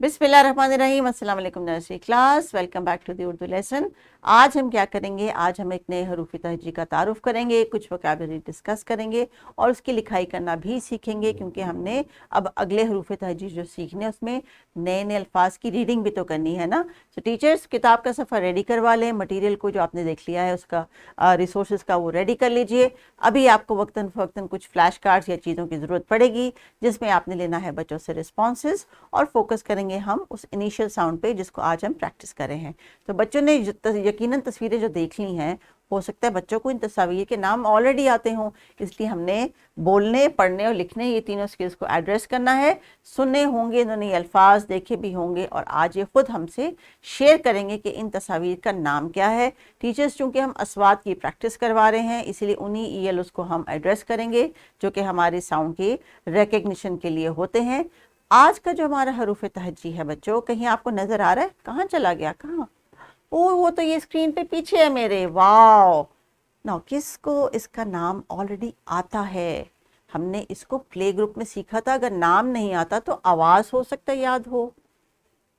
बिस्मिल्लाहिर्रहमानिर्रहीम। अस्सलाम वालेकुम nursery class, welcome back to the Urdu lesson. आज हम क्या करेंगे, आज हम एक नए हरूफ तहजी का तारुफ करेंगे, कुछ वोकैबुलरी डिस्कस करेंगे और उसकी लिखाई करना भी सीखेंगे, क्योंकि हमने अब अगले हरूफ तहजी जो सीखने उसमें नए नए अल्फाज की रीडिंग भी तो करनी है ना। तो टीचर्स किताब का सफ़र रेडी करवा लें, मटीरियल को जो आपने देख लिया है उसका रिसोर्सेज का वो रेडी कर लीजिए। अभी आपको वक्तन फ़वक्तन कुछ फ्लैश कार्ड्स या चीज़ों की ज़रूरत पड़ेगी जिसमें आपने लेना है बच्चों से रिस्पॉन्सेज और फोकस करेंगे हम उस इनिशियल साउंड पे जिसको आज हम प्रैक्टिस कर रहे हैं। तो बच्चों ने यकीनन तस्वीरें जो देख ली हैं, हो सकता है बच्चों को इन तस्वीर के नाम ऑलरेडी आते हों, इसलिए हमने बोलने, पढ़ने और लिखने ये तीनों स्किल्स को एड्रेस करना है। सुने होंगे इन्होंने, ये अल्फाज देखे भी होंगे और आज ये खुद हमसे शेयर करेंगे कि इन तस्वीर का नाम क्या है। टीचर्स चूँकि हम अस्वाद की प्रैक्टिस करवा रहे हैं, इसीलिए उन्हीं ईएलओस को हम एड्रेस करेंगे जो कि हमारे साउंड के रिकग्निशन के लिए होते हैं। आज का जो हमारा हरूफ तहज्जी है बच्चों, कहीं आपको नजर आ रहा है? कहाँ चला गया, कहाँ? ओ वो तो ये स्क्रीन पे पीछे है मेरे। वाओ, ना किसको इसका नाम ऑलरेडी आता है? हमने इसको प्ले ग्रुप में सीखा था। अगर नाम नहीं आता तो आवाज हो सकता है याद हो।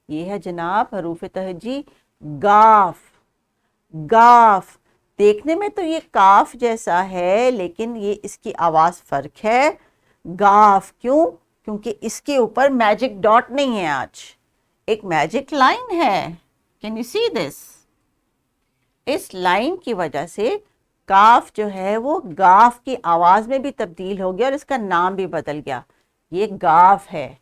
ये है जनाब हरूफ तहज्जी गाफ। गाफ देखने में तो ये काफ जैसा है, लेकिन ये इसकी आवाज फर्क है। गाफ क्यों? क्योंकि इसके ऊपर मैजिक डॉट नहीं है, आज एक मैजिक लाइन है। Can you see this? इस लाइन की वजह से काफ जो है वो गाफ की आवाज में भी तब्दील हो गया और इसका नाम भी बदल गया। ये गाफ है।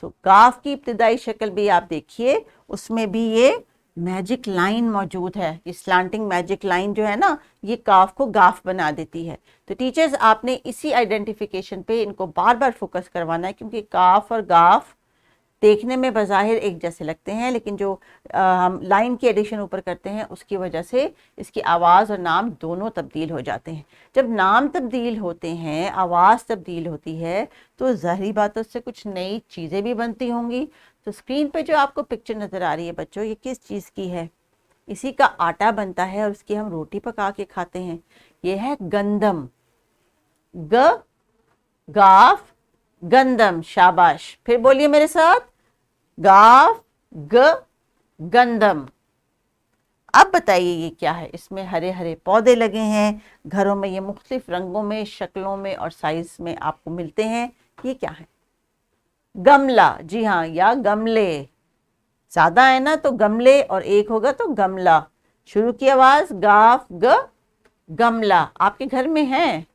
सो गाफ की इब्तिदाई शक्ल भी आप देखिए, उसमें भी ये मैजिक लाइन मौजूद है। ये स्लांटिंग मैजिक लाइन जो है ना, ये काफ को गाफ बना देती है। तो टीचर्स आपने इसी आइडेंटिफिकेशन पे इनको बार बार फोकस करवाना है, क्योंकि काफ और गाफ देखने में बज़ाहिर एक जैसे लगते हैं, लेकिन जो हम लाइन की एडिशन ऊपर करते हैं उसकी वजह से इसकी आवाज़ और नाम दोनों तब्दील हो जाते हैं। जब नाम तब्दील होते हैं, आवाज़ तब्दील होती है, तो ज़ाहिरी बात है उससे कुछ नई चीज़ें भी बनती होंगी। तो स्क्रीन पे जो आपको पिक्चर नज़र आ रही है बच्चों, ये किस चीज़ की है? इसी का आटा बनता है और उसकी हम रोटी पका के खाते हैं। ये है गंदम। ग गाफ गंदम। शाबाश, फिर बोलिए मेरे साथ, गाफ ग गंदम। अब बताइए ये क्या है? इसमें हरे हरे पौधे लगे हैं, घरों में ये मुख्तलिफ रंगों में, शक्लों में और साइज में आपको मिलते हैं। ये क्या है? गमला। जी हाँ, या गमले। ज्यादा है ना तो गमले और एक होगा तो गमला। शुरू की आवाज गाफ ग गमला। आपके घर में है?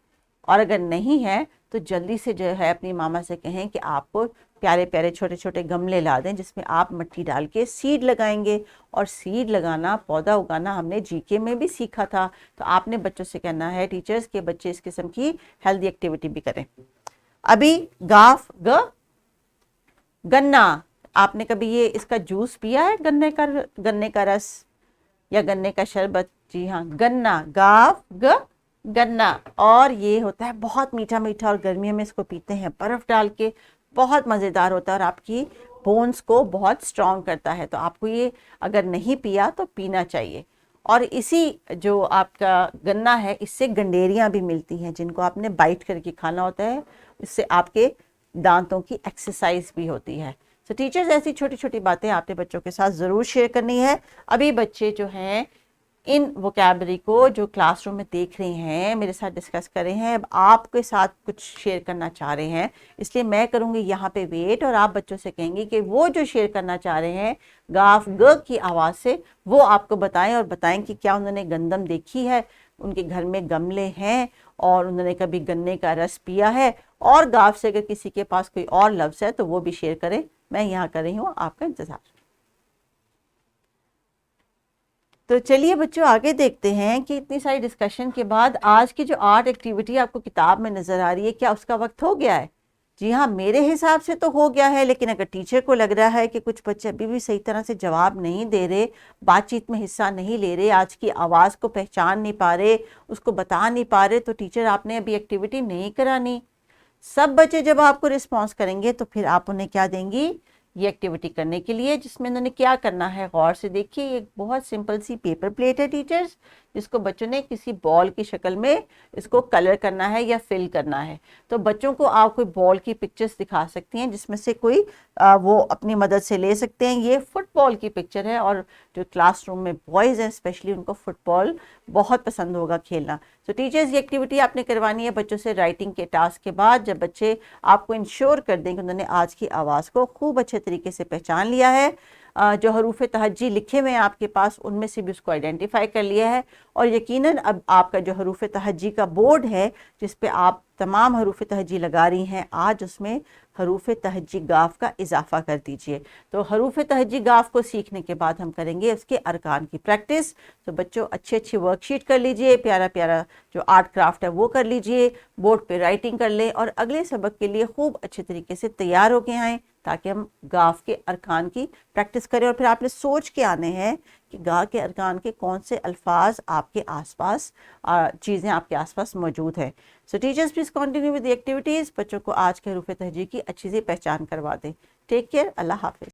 और अगर नहीं है तो जल्दी से जो है अपनी मामा से कहें कि आपको प्यारे प्यारे छोटे छोटे गमले ला दें जिसमें आप मिट्टी डाल के सीड लगाएंगे। और सीड लगाना, पौधा उगाना हमने जीके में भी सीखा था। तो आपने बच्चों से कहना है टीचर्स के बच्चे इस किस्म की हेल्दी एक्टिविटी भी करें। अभी गाफ ग गन्ना। आपने कभी ये इसका जूस पिया है? गन्ने का रस या गन्ने का शरबत? जी हाँ, गन्ना। गाफ ग गन्ना। और ये होता है बहुत मीठा मीठा, और गर्मियों में इसको पीते हैं बर्फ डाल के। बहुत मज़ेदार होता है और आपकी बोन्स को बहुत स्ट्रॉन्ग करता है। तो आपको ये अगर नहीं पिया तो पीना चाहिए। और इसी जो आपका गन्ना है, इससे गंडेरियाँ भी मिलती हैं जिनको आपने बाइट करके खाना होता है। इससे आपके दांतों की एक्सरसाइज भी होती है। तो टीचर्स ऐसी छोटी छोटी बातें आपने बच्चों के साथ ज़रूर शेयर करनी है। अभी बच्चे जो हैं इन वोकैबुलरी को जो क्लासरूम में देख रहे हैं, मेरे साथ डिस्कस कर रहे हैं, अब आपके साथ कुछ शेयर करना चाह रहे हैं, इसलिए मैं करूँगी यहाँ पे वेट और आप बच्चों से कहेंगे कि वो जो शेयर करना चाह रहे हैं गाफ ग की आवाज़ से, वो आपको बताएं और बताएं कि क्या उन्होंने गंदम देखी है, उनके घर में गमले हैं और उन्होंने कभी गन्ने का रस पिया है। और गाफ से अगर किसी के पास कोई और लफ्ज़ है तो वो भी शेयर करें। मैं यहाँ कर रही हूँ आपका इंतज़ार। तो चलिए बच्चों आगे देखते हैं कि इतनी सारी डिस्कशन के बाद आज की जो आर्ट एक्टिविटी आपको किताब में नज़र आ रही है, क्या उसका वक्त हो गया है? जी हाँ, मेरे हिसाब से तो हो गया है, लेकिन अगर टीचर को लग रहा है कि कुछ बच्चे अभी भी सही तरह से जवाब नहीं दे रहे, बातचीत में हिस्सा नहीं ले रहे, आज की आवाज़ को पहचान नहीं पा रहे, उसको बता नहीं पा रहे, तो टीचर आपने अभी एक्टिविटी नहीं करानी। सब बच्चे जब आपको रिस्पॉन्स करेंगे तो फिर आप उन्हें क्या देंगी? ये एक्टिविटी करने के लिए, जिसमें इन्होंने क्या करना है गौर से देखिए। एक बहुत सिंपल सी पेपर प्लेट है टीचर्स, जिसको बच्चों ने किसी बॉल की शक्ल में इसको कलर करना है या फिल करना है। तो बच्चों को आप कोई बॉल की पिक्चर्स दिखा सकती हैं, जिसमें से कोई वो अपनी मदद से ले सकते हैं। ये फुटबॉल की पिक्चर है, और जो क्लासरूम में बॉयज़ हैं स्पेशली, उनको फुटबॉल बहुत पसंद होगा खेलना। तो टीचर्स, ये एक्टिविटी आपने करवानी है बच्चों से राइटिंग के टास्क के बाद, जब बच्चे आपको इंश्योर कर दें कि उन्होंने आज की आवाज़ को खूब अच्छे तरीके से पहचान लिया है, जो हरूफ तहज्जी लिखे हुए हैं आपके पास उनमें से भी उसको आइडेंटिफाई कर लिया है, और यकीनन अब आपका जो हरूफ तहज्जी का बोर्ड है जिस पे आप तमाम हरूफ तहज्जी लगा रही हैं, आज उसमें हरूफ तहज्जी गाफ का इजाफा कर दीजिए। तो हरूफ तहज्जी गाफ को सीखने के बाद हम करेंगे उसके अरकान की प्रैक्टिस। तो बच्चों, अच्छी अच्छी वर्कशीट कर लीजिए, प्यारा प्यारा जो आर्ट क्राफ्ट है वो कर लीजिए, बोर्ड पे राइटिंग कर लें, और अगले सबक के लिए खूब अच्छे तरीके से तैयार होके आएँ, ताकि हम गाफ के अरकान की प्रैक्टिस करें। और फिर आपने सोच के आने हैं कि गा के अरकान के कौन से अल्फाज आपके आसपास, चीज़ें आपके आसपास मौजूद है। सो teachers, please continue with the activities. बच्चों को आज के हरूफ तहज्जी की अच्छी सी पहचान करवा दें। टेक केयर, अल्लाह हाफिज़।